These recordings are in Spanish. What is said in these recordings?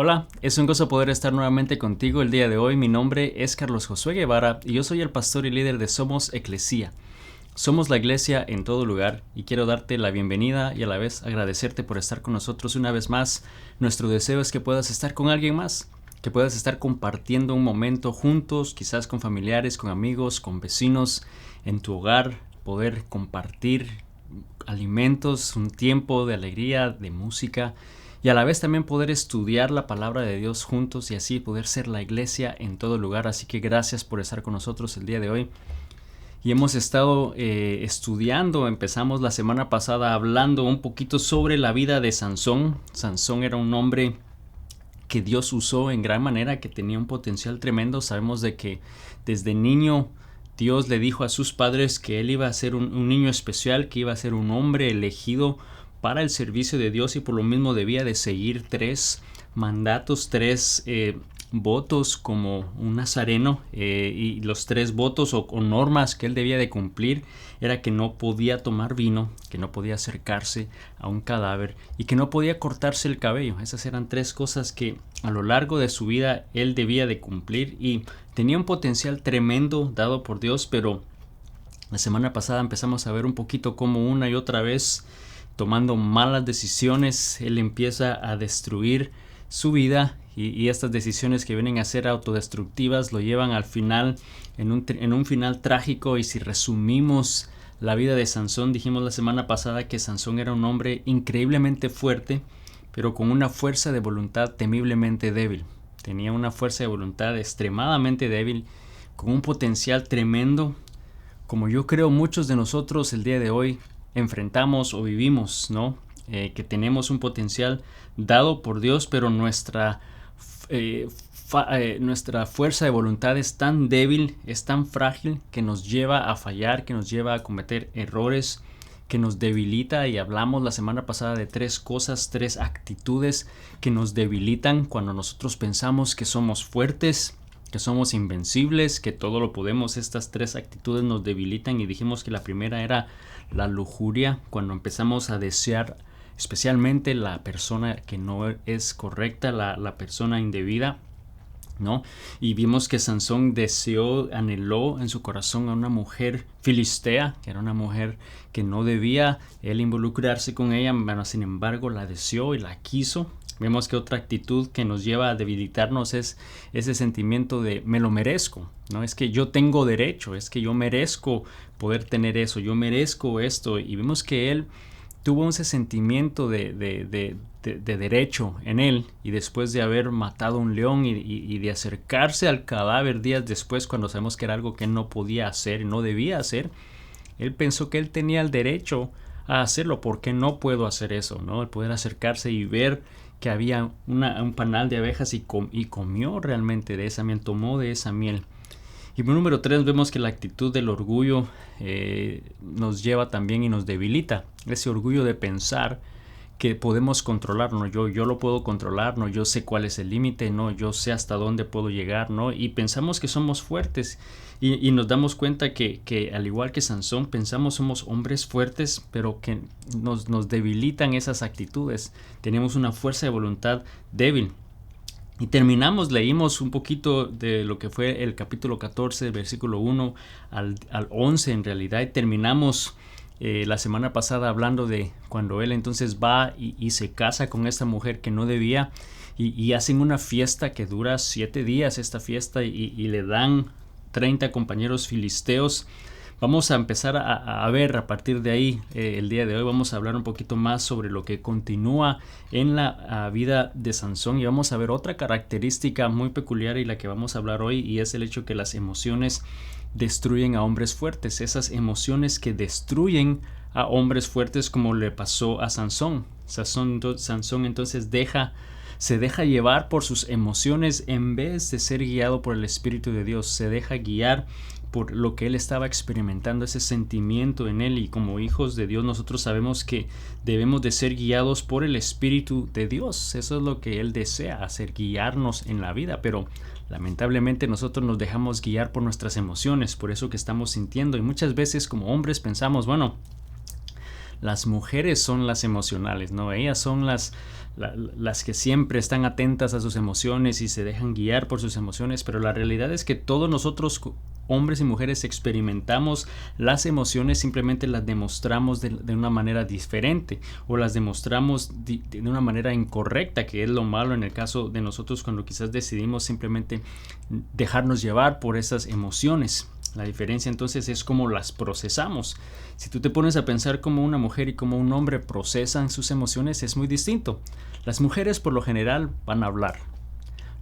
Hola, es un gozo poder estar nuevamente contigo el día de hoy. Mi nombre es Carlos Josué Guevara y yo soy el pastor y líder de Somos Eclesía. Somos la iglesia en todo lugar y quiero darte la bienvenida y a la vez agradecerte por estar con nosotros una vez más. Nuestro deseo es que puedas estar con alguien más, que puedas estar compartiendo un momento juntos, quizás con familiares, con amigos, con vecinos, en tu hogar, poder compartir alimentos, un tiempo de alegría, de música y a la vez también poder estudiar la palabra de Dios juntos y así poder ser la iglesia en todo lugar. Así que gracias por estar con nosotros el día de hoy. Y hemos estado estudiando, empezamos la semana pasada hablando un poquito sobre la vida de Sansón. Sansón era un hombre que Dios usó en gran manera, que tenía un potencial tremendo. Sabemos de que desde niño Dios le dijo a sus padres que él iba a ser un niño especial, que iba a ser un hombre elegido para el servicio de Dios y por lo mismo debía de seguir tres mandatos, tres votos como un nazareno, y los tres votos o normas que él debía de cumplir era que no podía tomar vino, que no podía acercarse a un cadáver y que no podía cortarse el cabello. Esas eran tres cosas que a lo largo de su vida él debía de cumplir y tenía un potencial tremendo dado por Dios, pero la semana pasada empezamos a ver un poquito cómo una y otra vez, tomando malas decisiones, él empieza a destruir su vida y estas decisiones que vienen a ser autodestructivas lo llevan al final en un final trágico. Y si resumimos la vida de Sansón, dijimos la semana pasada que Sansón era un hombre increíblemente fuerte, pero con una fuerza de voluntad temiblemente débil. Tenía una fuerza de voluntad extremadamente débil, con un potencial tremendo, como yo creo muchos de nosotros el día de hoy enfrentamos o vivimos, ¿no? Que tenemos un potencial dado por Dios, pero nuestra fuerza de voluntad es tan débil, es tan frágil, que nos lleva a fallar, que nos lleva a cometer errores, que nos debilita. Y hablamos la semana pasada de tres cosas, tres actitudes que nos debilitan cuando nosotros pensamos que somos fuertes, que somos invencibles, que todo lo podemos. Estas tres actitudes nos debilitan y dijimos que la primera era la lujuria, cuando empezamos a desear especialmente la persona que no es correcta, la persona indebida, ¿no? Y vimos que Sansón anheló en su corazón a una mujer filistea, que era una mujer que no debía él involucrarse con ella, pero sin embargo la deseó y la quiso. Vemos que otra actitud que nos lleva a debilitarnos es ese sentimiento de me lo merezco, ¿no? Es que yo tengo derecho, es que yo merezco poder tener eso, yo merezco esto. Y vemos que él tuvo ese sentimiento de derecho en él, y después de haber matado a un león y de acercarse al cadáver días después, cuando sabemos que era algo que él no podía hacer, no debía hacer, él pensó que él tenía el derecho a hacerlo. ¿Por qué no puedo hacer eso, no? El poder acercarse y ver que había un panal de abejas y comió realmente de esa miel, tomó de esa miel. Y número 3, vemos que la actitud del orgullo nos lleva también y nos debilita. Ese orgullo de pensar que podemos controlar, ¿no? Yo lo puedo controlar, ¿no? Yo sé cuál es el límite, ¿no? Yo sé hasta dónde puedo llegar, ¿no? Y pensamos que somos fuertes y nos damos cuenta que al igual que Sansón, pensamos somos hombres fuertes, pero que nos debilitan esas actitudes. Tenemos una fuerza de voluntad débil. Y leímos un poquito de lo que fue el capítulo 14, versículo 1 al 11 en realidad, y terminamos la semana pasada hablando de cuando él entonces va y se casa con esta mujer que no debía, y hacen una fiesta que dura 7 días esta fiesta, y le dan 30 compañeros filisteos. Vamos a empezar a ver a partir de ahí, el día de hoy vamos a hablar un poquito más sobre lo que continúa en la vida de Sansón, y vamos a ver otra característica muy peculiar y la que vamos a hablar hoy, y es el hecho que las emociones destruyen a hombres fuertes. Esas emociones que destruyen a hombres fuertes, como le pasó a Sansón. Sansón entonces se deja llevar por sus emociones en vez de ser guiado por el Espíritu de Dios. Se deja guiar por lo que él estaba experimentando, ese sentimiento en él. Y como hijos de Dios nosotros sabemos que debemos de ser guiados por el Espíritu de Dios. Eso es lo que él desea, hacer, guiarnos en la vida, pero lamentablemente nosotros nos dejamos guiar por nuestras emociones, por eso que estamos sintiendo. Y muchas veces como hombres pensamos, bueno, las mujeres son las emocionales, ¿no? Ellas son las que siempre están atentas a sus emociones y se dejan guiar por sus emociones, pero la realidad es que todos nosotros, hombres y mujeres, experimentamos las emociones, simplemente las demostramos de una manera diferente o las demostramos de una manera incorrecta, que es lo malo en el caso de nosotros cuando quizás decidimos simplemente dejarnos llevar por esas emociones. La diferencia entonces es cómo las procesamos. Si tú te pones a pensar cómo una mujer y cómo un hombre procesan sus emociones, es muy distinto. Las mujeres por lo general van a hablar.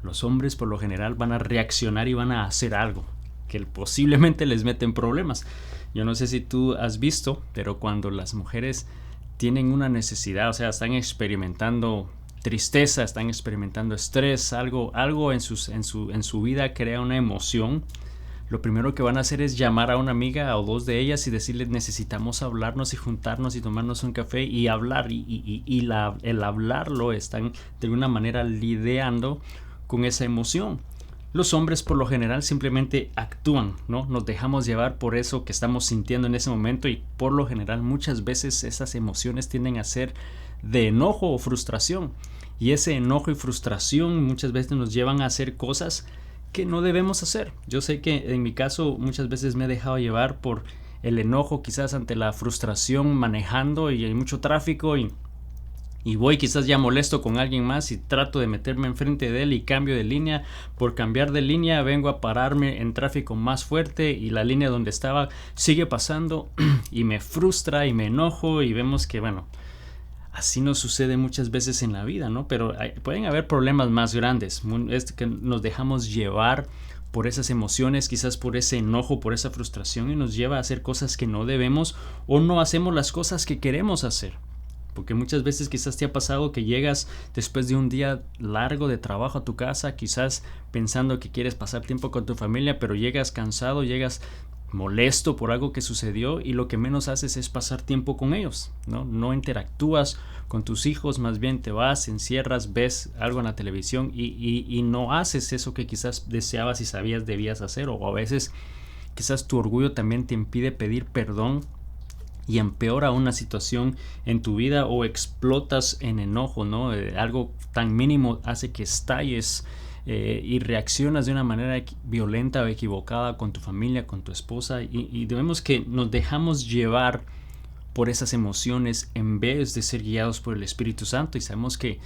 Los hombres por lo general van a reaccionar y van a hacer algo que posiblemente les meten problemas. Yo no sé si tú has visto, pero cuando las mujeres tienen una necesidad, o sea, están experimentando tristeza, están experimentando estrés, algo en su vida crea una emoción, lo primero que van a hacer es llamar a una amiga o dos de ellas y decirles necesitamos hablarnos y juntarnos y tomarnos un café y hablar, el hablarlo están de alguna manera lidiando con esa emoción. Los hombres por lo general simplemente actúan, ¿no? Nos dejamos llevar por eso que estamos sintiendo en ese momento y por lo general muchas veces esas emociones tienden a ser de enojo o frustración, y ese enojo y frustración muchas veces nos llevan a hacer cosas que no debemos hacer. Yo sé que en mi caso muchas veces me he dejado llevar por el enojo, quizás ante la frustración manejando y hay mucho tráfico y voy quizás ya molesto con alguien más y trato de meterme enfrente de él y cambio de línea. Por cambiar de línea vengo a pararme en tráfico más fuerte y la línea donde estaba sigue pasando y me frustra y me enojo, y vemos que bueno, así nos sucede muchas veces en la vida, ¿no? Pero pueden haber problemas más grandes, es que nos dejamos llevar por esas emociones, quizás por ese enojo, por esa frustración, y nos lleva a hacer cosas que no debemos o no hacemos las cosas que queremos hacer. Porque muchas veces quizás te ha pasado que llegas después de un día largo de trabajo a tu casa, quizás pensando que quieres pasar tiempo con tu familia, pero llegas cansado, llegas molesto por algo que sucedió y lo que menos haces es pasar tiempo con ellos, ¿no? No interactúas con tus hijos, más bien te vas, encierras, ves algo en la televisión y no haces eso que quizás deseabas y sabías debías hacer, o a veces quizás tu orgullo también te impide pedir perdón y empeora una situación en tu vida, o explotas en enojo, ¿no? Algo tan mínimo hace que estalles y reaccionas de una manera violenta o equivocada con tu familia, con tu esposa, y vemos que nos dejamos llevar por esas emociones en vez de ser guiados por el Espíritu Santo. Y sabemos que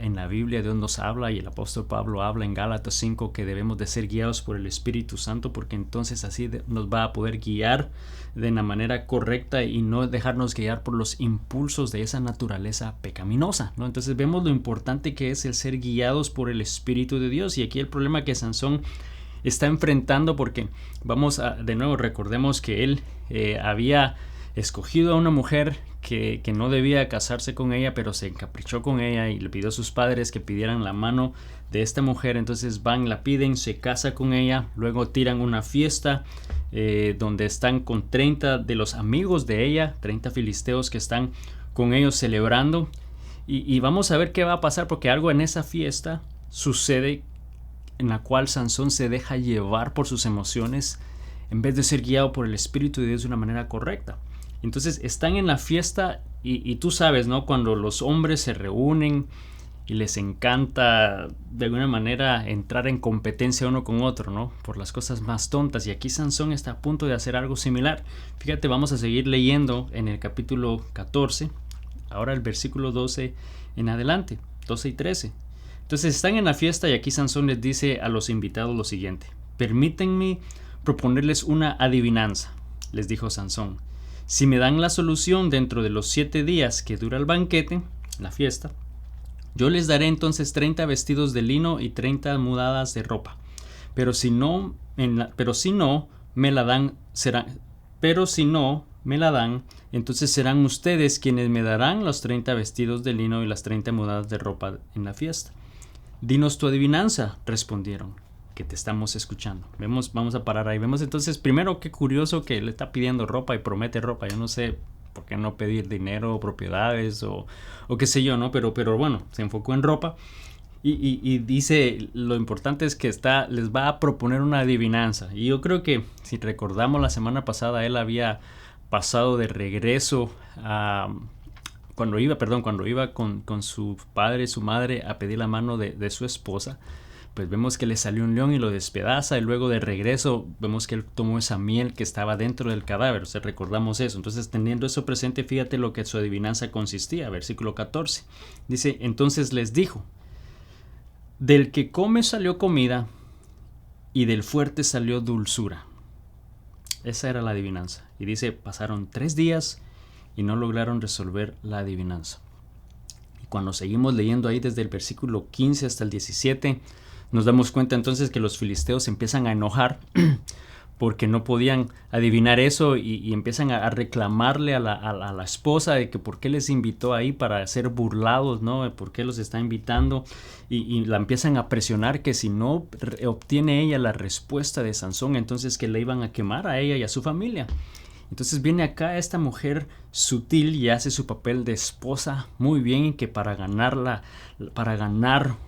en la Biblia Dios nos habla, y el apóstol Pablo habla en Gálatas 5 que debemos de ser guiados por el Espíritu Santo, porque entonces así nos va a poder guiar de una manera correcta y no dejarnos guiar por los impulsos de esa naturaleza pecaminosa, ¿no? Entonces vemos lo importante que es el ser guiados por el Espíritu de Dios, y aquí el problema que Sansón está enfrentando, porque de nuevo recordemos que él había escogido a una mujer que no debía casarse con ella, pero se encaprichó con ella y le pidió a sus padres que pidieran la mano de esta mujer. Entonces van, la piden, se casa con ella, luego tiran una fiesta donde están con 30 de los amigos de ella, 30 filisteos que están con ellos celebrando, y vamos a ver qué va a pasar, porque algo en esa fiesta sucede en la cual Sansón se deja llevar por sus emociones en vez de ser guiado por el Espíritu de Dios de una manera correcta. Entonces están en la fiesta y tú sabes, ¿no? Cuando los hombres se reúnen y les encanta de alguna manera entrar en competencia uno con otro, ¿no? Por las cosas más tontas. Y aquí Sansón está a punto de hacer algo similar. Fíjate, vamos a seguir leyendo en el capítulo 14, ahora el versículo 12 en adelante, 12 y 13. Entonces están en la fiesta y aquí Sansón les dice a los invitados lo siguiente: permítanme proponerles una adivinanza, les dijo Sansón. Si me dan la solución dentro de los 7 días que dura el banquete, la fiesta, yo les daré entonces 30 vestidos de lino y 30 mudadas de ropa. Pero si no me la dan, entonces serán ustedes quienes me darán los 30 vestidos de lino y las 30 mudadas de ropa en la fiesta. Dinos tu adivinanza, respondieron, que te estamos escuchando. Vamos a parar ahí. Vemos entonces, primero, qué curioso que le está pidiendo ropa y promete ropa. Yo no sé por qué no pedir dinero o propiedades o qué sé yo, ¿no? Pero bueno, se enfocó en ropa y dice, lo importante es que les va a proponer una adivinanza. Y yo creo que, si recordamos la semana pasada, él había pasado de regreso cuando iba con su padre, su madre, a pedir la mano de su esposa, pues vemos que le salió un león y lo despedaza, y luego de regreso vemos que él tomó esa miel que estaba dentro del cadáver. O sea, recordamos eso. Entonces, teniendo eso presente, fíjate lo que su adivinanza consistía. Versículo 14. Dice, entonces les dijo, del que come salió comida y del fuerte salió dulzura. Esa era la adivinanza. Y dice, pasaron 3 días y no lograron resolver la adivinanza. Y cuando seguimos leyendo ahí desde el versículo 15 hasta el 17, nos damos cuenta entonces que los filisteos empiezan a enojar porque no podían adivinar eso, y empiezan a reclamarle a la esposa de que por qué les invitó ahí para ser burlados, ¿no? ¿Por qué los está invitando? Y la empiezan a presionar que si no obtiene ella la respuesta de Sansón, entonces que le iban a quemar a ella y a su familia. Entonces viene acá esta mujer sutil y hace su papel de esposa muy bien, y que para ganar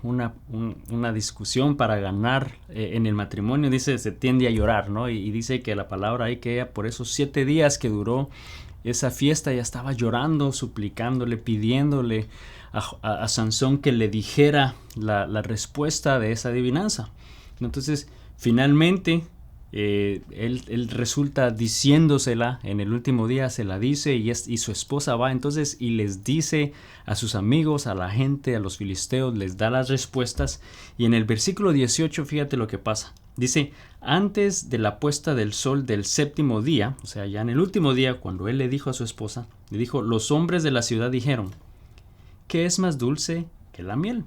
una discusión, para ganar en el matrimonio, dice, se tiende a llorar, ¿no? Y dice que la palabra ahí que ella por esos 7 días que duró esa fiesta ya estaba llorando, suplicándole, pidiéndole a Sansón que le dijera la respuesta de esa adivinanza. Entonces finalmente él resulta diciéndosela en el último día, se la dice, y su esposa va entonces y les dice a sus amigos, a la gente, a los filisteos, les da las respuestas. Y en el versículo 18, fíjate lo que pasa. Dice, antes de la puesta del sol del 7º día, o sea, ya en el último día, cuando él le dijo a su esposa, le dijo, los hombres de la ciudad dijeron, ¿qué es más dulce que la miel?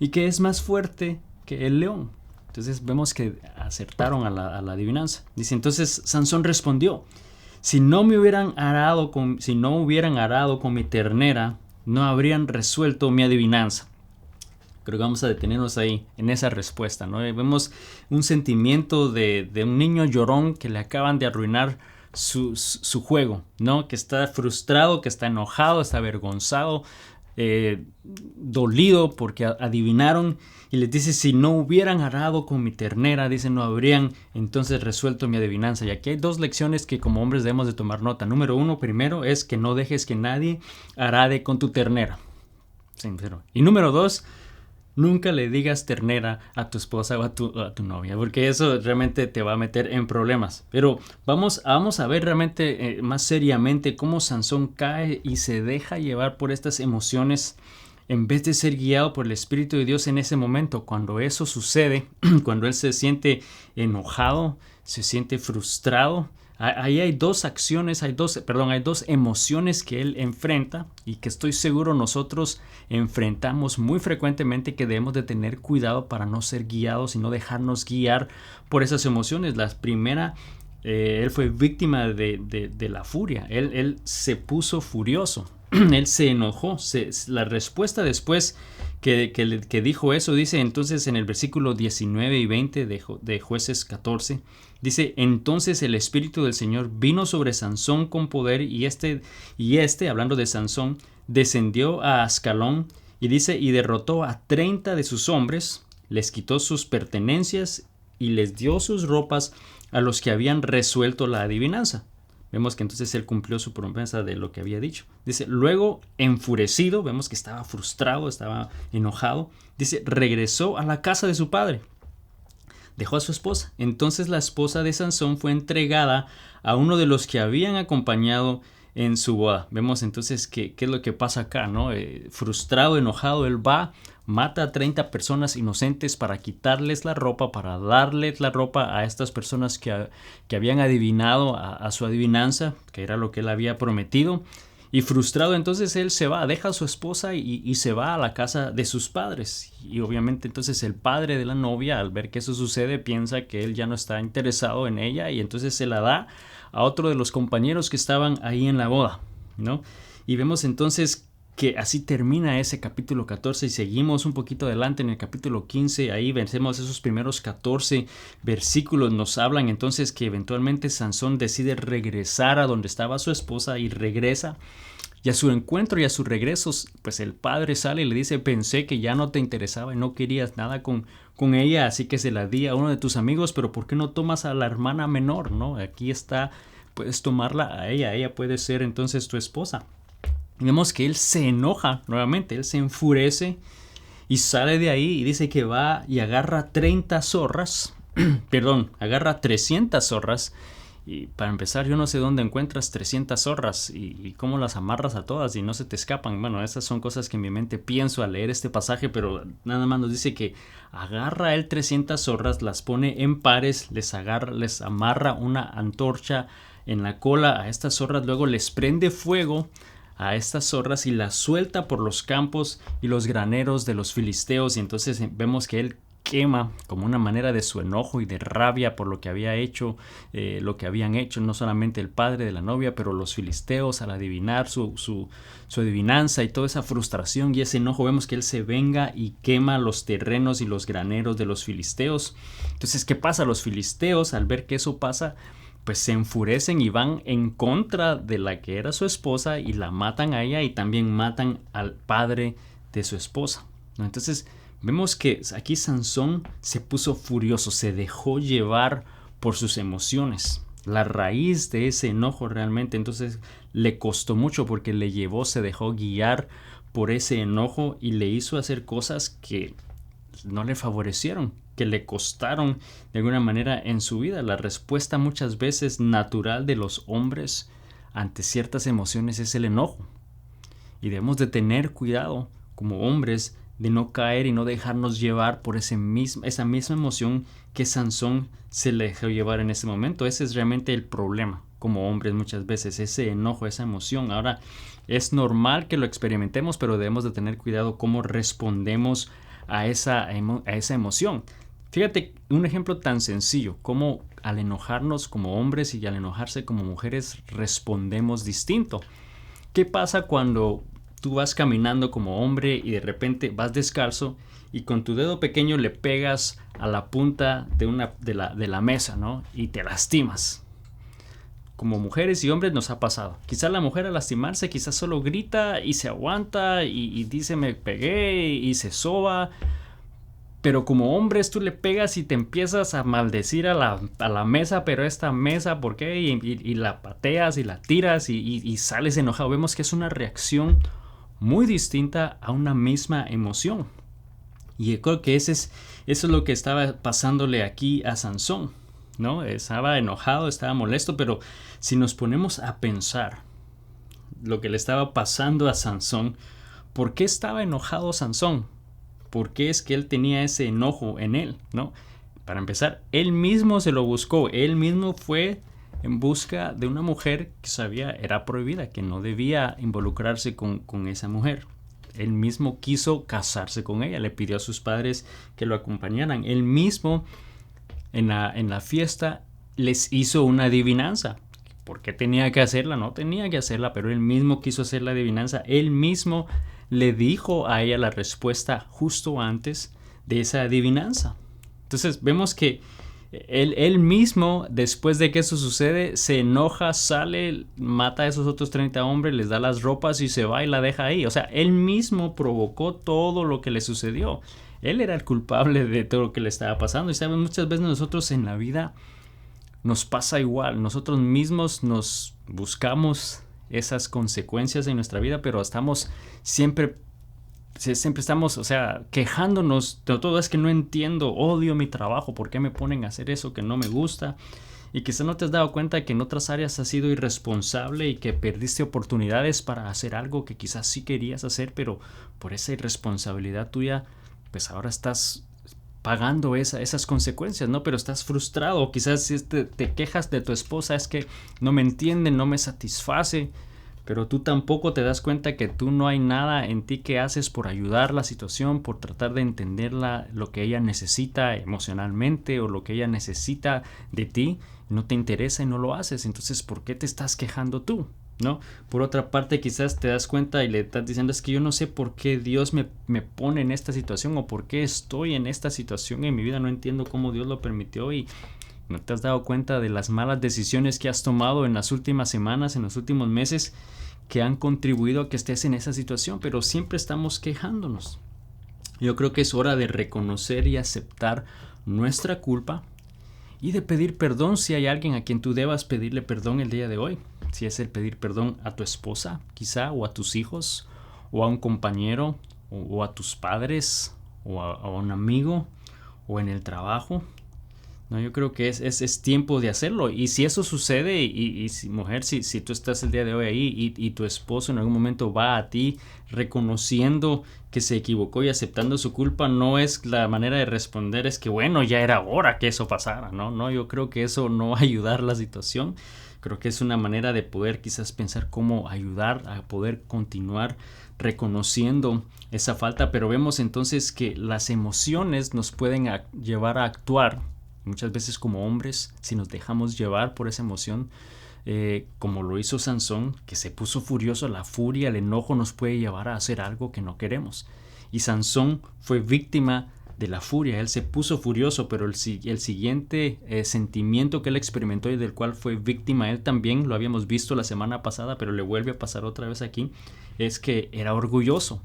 ¿Y qué es más fuerte que el león? Entonces vemos que acertaron a la adivinanza. Dice, entonces Sansón respondió, si no hubieran arado con mi ternera, no habrían resuelto mi adivinanza. Creo que vamos a detenernos ahí, en esa respuesta, ¿no? Vemos un sentimiento de un niño llorón que le acaban de arruinar su juego, ¿no? Que está frustrado, que está enojado, está avergonzado, dolido porque adivinaron, y les dice, si no hubieran arado con mi ternera, dice, no habrían entonces resuelto mi adivinanza. Y aquí hay 2 lecciones que como hombres debemos de tomar nota. Número 1, primero, es que no dejes que nadie arade con tu ternera. Sincero. Y número 2, nunca le digas ternera a tu esposa o a tu novia, porque eso realmente te va a meter en problemas. Pero vamos a ver realmente más seriamente cómo Sansón cae y se deja llevar por estas emociones, en vez de ser guiado por el Espíritu de Dios en ese momento. Cuando eso sucede, cuando él se siente enojado, se siente frustrado, ahí hay 2 emociones que él enfrenta, y que estoy seguro nosotros enfrentamos muy frecuentemente, que debemos de tener cuidado para no ser guiados y no dejarnos guiar por esas emociones. La primera, él fue víctima de la furia. Él se puso furioso. Él se enojó. La respuesta después que dijo eso, dice entonces en el versículo 19 y 20 de Jueces 14, dice, entonces el Espíritu del Señor vino sobre Sansón con poder, y hablando de Sansón, descendió a Ascalón, y dice, y derrotó a 30 de sus hombres, les quitó sus pertenencias y les dio sus ropas a los que habían resuelto la adivinanza. Vemos que entonces él cumplió su promesa de lo que había dicho. Dice, luego enfurecido, vemos que estaba frustrado, estaba enojado. Dice, regresó a la casa de su padre. Dejó a su esposa. Entonces la esposa de Sansón fue entregada a uno de los que habían acompañado en su boda. Vemos entonces qué es lo que pasa acá, ¿no? Frustrado, enojado, él va, mata a 30 personas inocentes para quitarles la ropa, para darles la ropa a estas personas que habían adivinado a su adivinanza, que era lo que él había prometido. Y frustrado, entonces él se va, deja a su esposa y se va a la casa de sus padres. Y obviamente entonces el padre de la novia, al ver que eso sucede, piensa que él ya no está interesado en ella, y entonces se la da a otro de los compañeros que estaban ahí en la boda, ¿no? Y vemos entonces que así termina ese capítulo 14, y seguimos un poquito adelante en el capítulo 15. Ahí vencemos esos primeros 14 versículos. Nos hablan entonces que eventualmente Sansón decide regresar a donde estaba su esposa, y regresa. Y a su encuentro y a sus regresos, pues el padre sale y le dice, pensé que ya no te interesaba y no querías nada con ella, así que se la di a uno de tus amigos, pero ¿por qué no tomas a la hermana menor, no? Aquí está puedes tomarla a ella puede ser entonces tu esposa. Y vemos que él se enoja nuevamente, él se enfurece y sale de ahí y dice que va y agarra 30 zorras, perdón, agarra 300 zorras. Y para empezar, yo no sé dónde encuentras 300 zorras y cómo las amarras a todas y no se te escapan. Bueno, esas son cosas que en mi mente pienso al leer este pasaje, pero nada más nos dice que agarra él 300 zorras, las pone en pares, les amarra una antorcha en la cola a estas zorras, luego les prende fuego a estas zorras y las suelta por los campos y los graneros de los filisteos. Y entonces vemos que él quema como una manera de su enojo y de rabia por lo que había hecho, lo que habían hecho no solamente el padre de la novia, pero los filisteos al adivinar su adivinanza y toda esa frustración y ese enojo. Vemos que él se venga y quema los terrenos y los graneros de los filisteos. Entonces, ¿qué pasa? Los filisteos, al ver que eso pasa, pues se enfurecen y van en contra de la que era su esposa y la matan a ella y también matan al padre de su esposa, ¿no? Entonces vemos que aquí Sansón se puso furioso, se dejó llevar por sus emociones. La raíz de ese enojo realmente entonces le costó mucho porque se dejó guiar por ese enojo y le hizo hacer cosas que no le favorecieron, que le costaron de alguna manera en su vida. La respuesta muchas veces natural de los hombres ante ciertas emociones es el enojo. Y debemos de tener cuidado como hombres de no caer y no dejarnos llevar por esa misma emoción que Sansón se le dejó llevar en ese momento. Ese es realmente el problema como hombres muchas veces, ese enojo, esa emoción. Ahora, es normal que lo experimentemos, pero debemos de tener cuidado cómo respondemos a esa emoción. Fíjate un ejemplo tan sencillo, como al enojarnos como hombres y al enojarse como mujeres respondemos distinto. ¿Qué pasa cuando tú vas caminando como hombre y de repente vas descalzo y con tu dedo pequeño le pegas a la punta de la mesa, ¿no? Y te lastimas? Como mujeres y hombres nos ha pasado. Quizás la mujer al lastimarse quizás solo grita y se aguanta y dice me pegué y se soba. Pero como hombres tú le pegas y te empiezas a maldecir a la mesa, pero esta mesa, ¿por qué? Y la pateas y la tiras y sales enojado. Vemos que es una reacción muy distinta a una misma emoción. Y yo creo que eso es lo que estaba pasándole aquí a Sansón, ¿no? Estaba enojado, estaba molesto, pero si nos ponemos a pensar lo que le estaba pasando a Sansón, ¿por qué estaba enojado Sansón? ¿Por qué es que él tenía ese enojo en él, ¿no? Para empezar, él mismo se lo buscó, él mismo fue en busca de una mujer que sabía era prohibida, que no debía involucrarse con esa mujer. Él mismo quiso casarse con ella, le pidió a sus padres que lo acompañaran. Él mismo en la fiesta les hizo una adivinanza. ¿Por qué tenía que hacerla? No tenía que hacerla, pero él mismo quiso hacer la adivinanza. Él mismo le dijo a ella la respuesta justo antes de esa adivinanza. Entonces vemos que él mismo, después de que eso sucede, se enoja, sale, mata a esos otros 30 hombres, les da las ropas y se va y la deja ahí. O sea, él mismo provocó todo lo que le sucedió. Él era el culpable de todo lo que le estaba pasando. Y saben, muchas veces nosotros en la vida nos pasa igual. Nosotros mismos nos buscamos esas consecuencias en nuestra vida, pero siempre estamos, o sea, quejándonos de todo. Es que no entiendo, odio mi trabajo, ¿por qué me ponen a hacer eso que no me gusta? Y quizás no te has dado cuenta que en otras áreas has sido irresponsable y que perdiste oportunidades para hacer algo que quizás sí querías hacer, pero por esa irresponsabilidad tuya, pues ahora estás pagando esas consecuencias, ¿no? Pero estás frustrado, quizás si te quejas de tu esposa, es que no me entiende, no me satisface, pero tú tampoco te das cuenta que tú no hay nada en ti que haces por ayudar la situación, por tratar de entenderla, lo que ella necesita emocionalmente o lo que ella necesita de ti, no te interesa y no lo haces. Entonces, ¿por qué te estás quejando tú? ¿No? Por otra parte, quizás te das cuenta y le estás diciendo, es que yo no sé por qué Dios me pone en esta situación o por qué estoy en esta situación en mi vida, no entiendo cómo Dios lo permitió y no te has dado cuenta de las malas decisiones que has tomado en las últimas semanas, en los últimos meses, que han contribuido a que estés en esa situación, pero siempre estamos quejándonos. Yo creo que es hora de reconocer y aceptar nuestra culpa y de pedir perdón si hay alguien a quien tú debas pedirle perdón el día de hoy. Si es el pedir perdón a tu esposa, quizá, o a tus hijos, o a un compañero, o a tus padres, o a un amigo, o en el trabajo. No, yo creo que es tiempo de hacerlo. Y si eso sucede, y si, mujer, si tú estás el día de hoy ahí y tu esposo en algún momento va a ti reconociendo que se equivocó y aceptando su culpa, no es la manera de responder, es que bueno, ya era hora que eso pasara, ¿no? No, yo creo que eso no va a ayudar la situación. Creo que es una manera de poder quizás pensar cómo ayudar a poder continuar reconociendo esa falta, pero vemos entonces que las emociones nos pueden llevar a actuar. Muchas veces como hombres, si nos dejamos llevar por esa emoción, como lo hizo Sansón, que se puso furioso, la furia, el enojo nos puede llevar a hacer algo que no queremos. Y Sansón fue víctima de la furia, él se puso furioso, pero el siguiente sentimiento que él experimentó y del cual fue víctima él también, lo habíamos visto la semana pasada, pero le vuelve a pasar otra vez aquí, es que era orgulloso.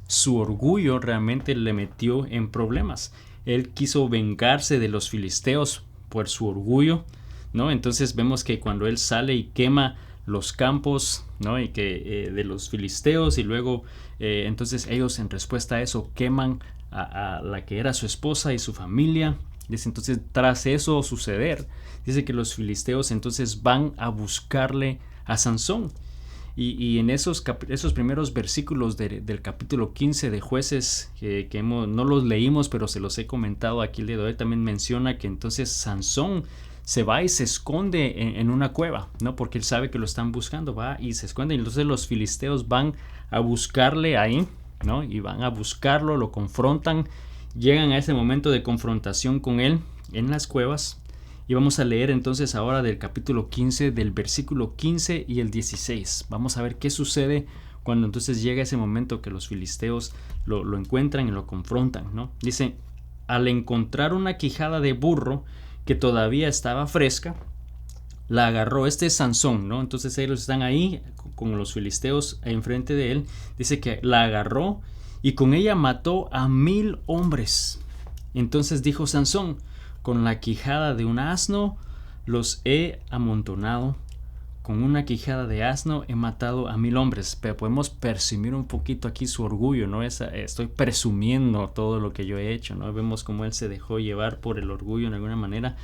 Su orgullo realmente le metió en problemas. Él quiso vengarse de los filisteos por su orgullo, ¿no? Entonces vemos que cuando él sale y quema los campos, ¿no? Y que de los filisteos, y luego entonces ellos en respuesta a eso queman a la que era su esposa y su familia. Dice, entonces tras eso suceder, dice que los filisteos entonces van a buscarle a Sansón. Y en esos primeros versículos del capítulo 15 de Jueces, que no los leímos, pero se los he comentado aquí el día de hoy, también menciona que entonces Sansón se va y se esconde en una cueva, ¿no? Porque él sabe que lo están buscando, va y se esconde. Y entonces los filisteos van a buscarle ahí, ¿no? Y van a buscarlo, lo confrontan, llegan a ese momento de confrontación con él en las cuevas. Y vamos a leer entonces ahora del capítulo 15, del versículo 15 y el 16. Vamos a ver qué sucede cuando entonces llega ese momento que los filisteos lo encuentran y lo confrontan, ¿no? Dice, al encontrar una quijada de burro que todavía estaba fresca, la agarró. Este es Sansón, ¿no? Entonces ellos están ahí con los filisteos enfrente de él. Dice que la agarró y con ella mató a 1000 hombres. Entonces dijo Sansón, con la quijada de un asno los he amontonado, con una quijada de asno he matado a 1000 hombres. Pero podemos presumir un poquito aquí su orgullo, ¿no? Estoy presumiendo todo lo que yo he hecho, ¿no? Vemos cómo él se dejó llevar por el orgullo en alguna manera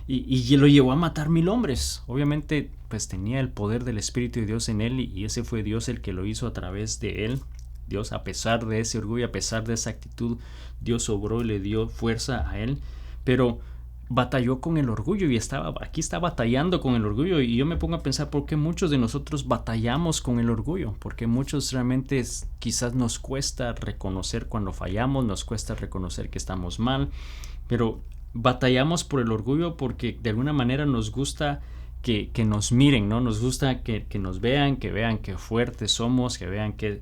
y lo llevó a matar 1000 hombres. Obviamente pues tenía el poder del Espíritu de Dios en él, y ese fue Dios el que lo hizo a través de él. Dios, a pesar de ese orgullo, a pesar de esa actitud, Dios obró y le dio fuerza a él. Pero batalló con el orgullo y aquí está batallando con el orgullo. Y yo me pongo a pensar por qué muchos de nosotros batallamos con el orgullo. Porque muchos realmente quizás nos cuesta reconocer cuando fallamos, nos cuesta reconocer que estamos mal. Pero batallamos por el orgullo porque de alguna manera nos gusta que nos miren, ¿no? Nos gusta que nos vean que fuertes somos, que vean que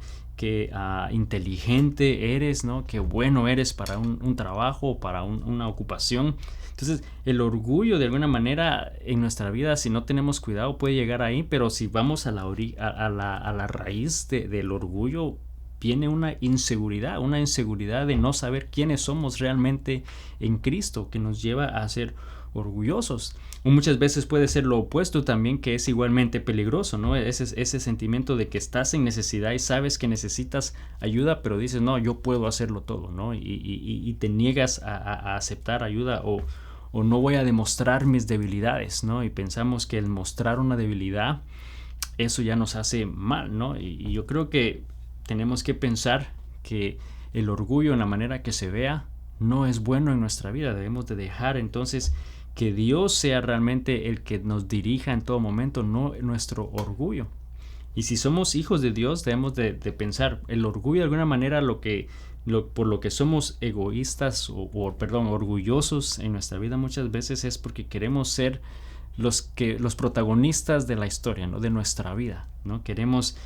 inteligente eres, ¿no? Que bueno eres para un trabajo, para una ocupación. Entonces el orgullo de alguna manera en nuestra vida, si no tenemos cuidado, puede llegar ahí, pero si vamos a la raíz del orgullo, viene una inseguridad de no saber quiénes somos realmente en Cristo, que nos lleva a ser orgullosos. O muchas veces puede ser lo opuesto también, que es igualmente peligroso, ¿no? Ese sentimiento de que estás en necesidad y sabes que necesitas ayuda, pero dices, no, yo puedo hacerlo todo, ¿no? Y te niegas a aceptar ayuda, o no voy a demostrar mis debilidades, ¿no? Y pensamos que el mostrar una debilidad, eso ya nos hace mal, ¿no? Y yo creo que tenemos que pensar que el orgullo, en la manera que se vea, no es bueno en nuestra vida. Debemos de dejar entonces que Dios sea realmente el que nos dirija en todo momento, no nuestro orgullo. Y si somos hijos de Dios, debemos de pensar, el orgullo de alguna manera por lo que somos egoístas orgullosos en nuestra vida muchas veces es porque queremos ser los protagonistas de la historia, ¿no? De nuestra vida, ¿no? Queremos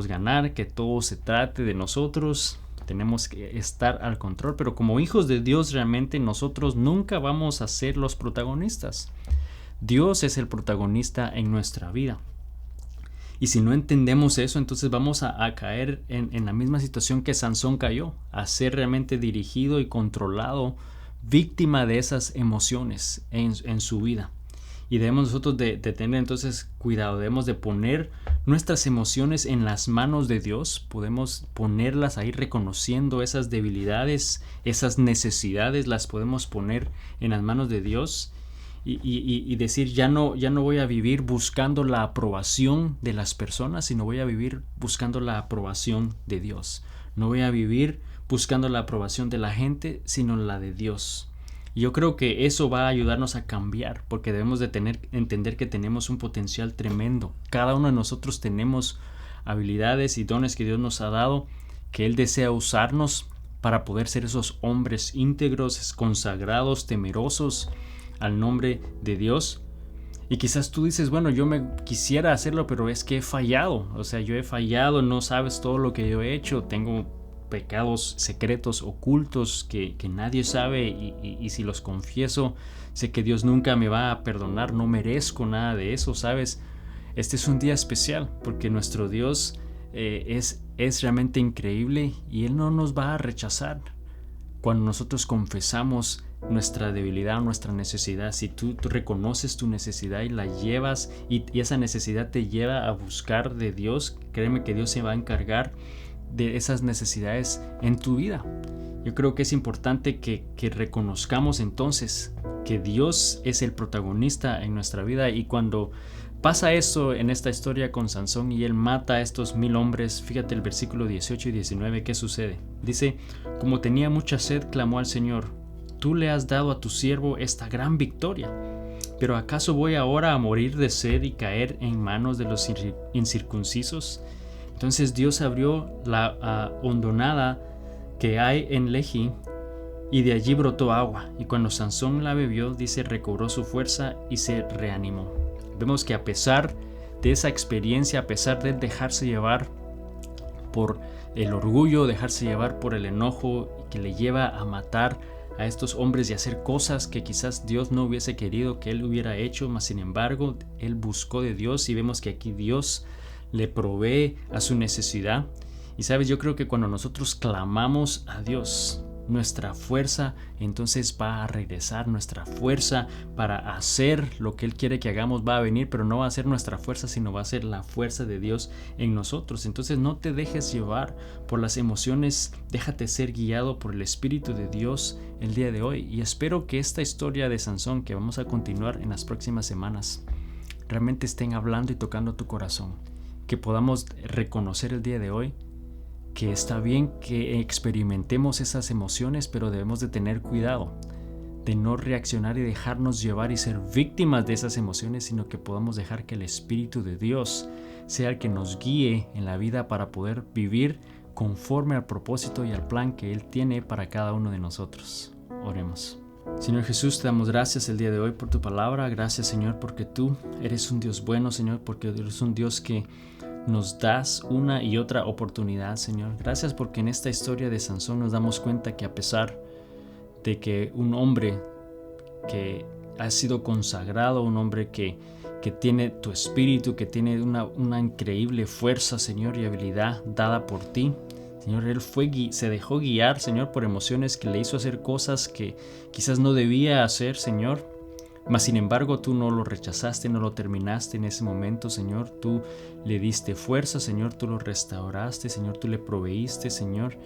ganar, que todo se trate de nosotros. Tenemos que estar al control, pero como hijos de Dios realmente nosotros nunca vamos a ser los protagonistas. Dios es el protagonista en nuestra vida. Y si no entendemos eso, entonces vamos a caer en la misma situación que Sansón cayó, a ser realmente dirigido y controlado víctima de esas emociones en su vida. Y debemos nosotros de tener entonces cuidado, debemos de poner nuestras emociones en las manos de Dios, podemos ponerlas ahí reconociendo esas debilidades, esas necesidades, las podemos poner en las manos de Dios y decir ya no voy a vivir buscando la aprobación de las personas, sino voy a vivir buscando la aprobación de Dios. No voy a vivir buscando la aprobación de la gente, sino la de Dios. Y yo creo que eso va a ayudarnos a cambiar, porque debemos de entender que tenemos un potencial tremendo. Cada uno de nosotros tenemos habilidades y dones que Dios nos ha dado, que Él desea usarnos para poder ser esos hombres íntegros, consagrados, temerosos al nombre de Dios. Y quizás tú dices, bueno, yo me quisiera hacerlo, pero es que he fallado. O sea, yo he fallado, no sabes todo lo que yo he hecho, tengo pecados secretos, ocultos, que nadie sabe y si los confieso, sé que Dios nunca me va a perdonar, no merezco nada de eso, ¿sabes? Este es un día especial porque nuestro Dios es realmente increíble y Él no nos va a rechazar cuando nosotros confesamos nuestra debilidad, nuestra necesidad. Si tú reconoces tu necesidad y la llevas y esa necesidad te lleva a buscar de Dios, créeme que Dios se va a encargar de esas necesidades en tu vida. Yo creo que es importante que reconozcamos entonces que Dios es el protagonista en nuestra vida, y cuando pasa eso en esta historia con Sansón y él mata a estos 1000 hombres, fíjate el versículo 18 y 19, ¿qué sucede? Dice, como tenía mucha sed, clamó al Señor, tú le has dado a tu siervo esta gran victoria, pero ¿acaso voy ahora a morir de sed y caer en manos de los incircuncisos? Entonces Dios abrió la hondonada que hay en Lehi y de allí brotó agua, y cuando Sansón la bebió, dice, recobró su fuerza y se reanimó. Vemos que a pesar de esa experiencia, a pesar de dejarse llevar por el orgullo, dejarse llevar por el enojo que le lleva a matar a estos hombres y hacer cosas que quizás Dios no hubiese querido que él hubiera hecho, mas sin embargo él buscó de Dios, y vemos que aquí Dios le provee a su necesidad. Y sabes, yo creo que cuando nosotros clamamos a Dios, nuestra fuerza entonces va a regresar, nuestra fuerza para hacer lo que Él quiere que hagamos va a venir, pero no va a ser nuestra fuerza, sino va a ser la fuerza de Dios en nosotros. Entonces no te dejes llevar por las emociones, déjate ser guiado por el Espíritu de Dios el día de hoy, y espero que esta historia de Sansón que vamos a continuar en las próximas semanas realmente estén hablando y tocando tu corazón, que podamos reconocer el día de hoy que está bien que experimentemos esas emociones, pero debemos de tener cuidado de no reaccionar y dejarnos llevar y ser víctimas de esas emociones, sino que podamos dejar que el Espíritu de Dios sea el que nos guíe en la vida para poder vivir conforme al propósito y al plan que Él tiene para cada uno de nosotros. Oremos. Señor Jesús, te damos gracias el día de hoy por tu palabra. Gracias, Señor, porque tú eres un Dios bueno, Señor, porque eres un Dios que nos das una y otra oportunidad, Señor. Gracias porque en esta historia de Sansón nos damos cuenta que a pesar de que un hombre que ha sido consagrado, un hombre que tiene tu espíritu, que tiene una increíble fuerza, Señor, y habilidad dada por ti, Señor, él se dejó guiar, Señor, por emociones que le hizo hacer cosas que quizás no debía hacer, Señor. Mas sin embargo tú no lo rechazaste, no lo terminaste en ese momento, Señor. Tú le diste fuerza, Señor, tú lo restauraste, Señor, tú le proveíste, Señor.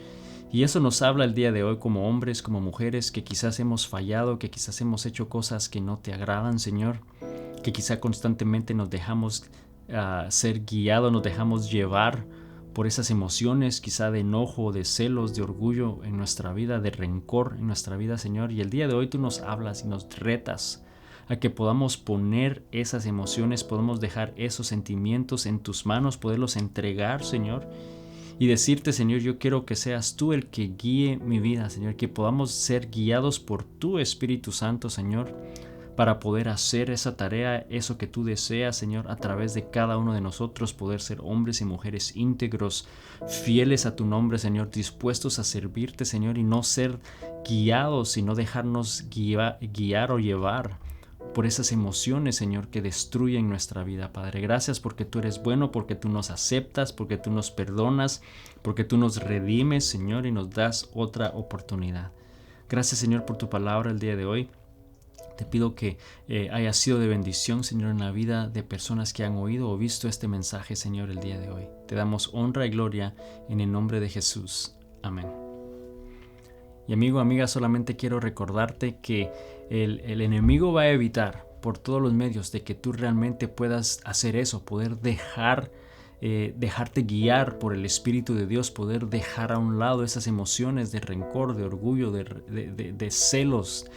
Y eso nos habla el día de hoy como hombres, como mujeres, que quizás hemos fallado, que quizás hemos hecho cosas que no te agradan, Señor. Que quizá constantemente nos dejamos ser guiados, nos dejamos llevar por esas emociones, quizá de enojo, de celos, de orgullo en nuestra vida, de rencor en nuestra vida, Señor. Y el día de hoy tú nos hablas y nos retas a que podamos poner esas emociones, podamos dejar esos sentimientos en tus manos, poderlos entregar, Señor, y decirte, Señor, yo quiero que seas tú el que guíe mi vida, Señor, que podamos ser guiados por tu Espíritu Santo, Señor, para poder hacer esa tarea, eso que tú deseas, Señor, a través de cada uno de nosotros, poder ser hombres y mujeres íntegros, fieles a tu nombre, Señor, dispuestos a servirte, Señor, y no ser guiados, sino dejarnos guiar o llevar por esas emociones, Señor, que destruyen nuestra vida, Padre. Gracias porque tú eres bueno, porque tú nos aceptas, porque tú nos perdonas, porque tú nos redimes, Señor, y nos das otra oportunidad. Gracias, Señor, por tu palabra el día de hoy. Te pido que haya sido de bendición, Señor, en la vida de personas que han oído o visto este mensaje, Señor, el día de hoy. Te damos honra y gloria en el nombre de Jesús. Amén. Y amigo, amiga, solamente quiero recordarte que el enemigo va a evitar por todos los medios de que tú realmente puedas hacer eso, poder dejarte guiar por el Espíritu de Dios, poder dejar a un lado esas emociones de rencor, de orgullo, de celos,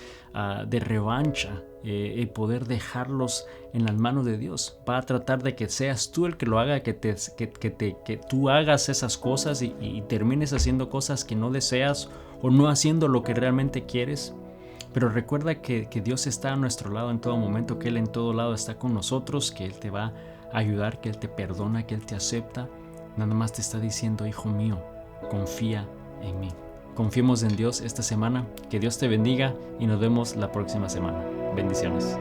de revancha, y poder dejarlos en las manos de Dios. Va a tratar de que seas tú el que lo haga, que tú hagas esas cosas y termines haciendo cosas que no deseas o no haciendo lo que realmente quieres. Pero recuerda que Dios está a nuestro lado en todo momento, que Él en todo lado está con nosotros, que Él te va a ayudar, que Él te perdona, que Él te acepta. Nada más te está diciendo, hijo mío, confía en mí. Confiemos en Dios esta semana. Que Dios te bendiga y nos vemos la próxima semana. Bendiciones.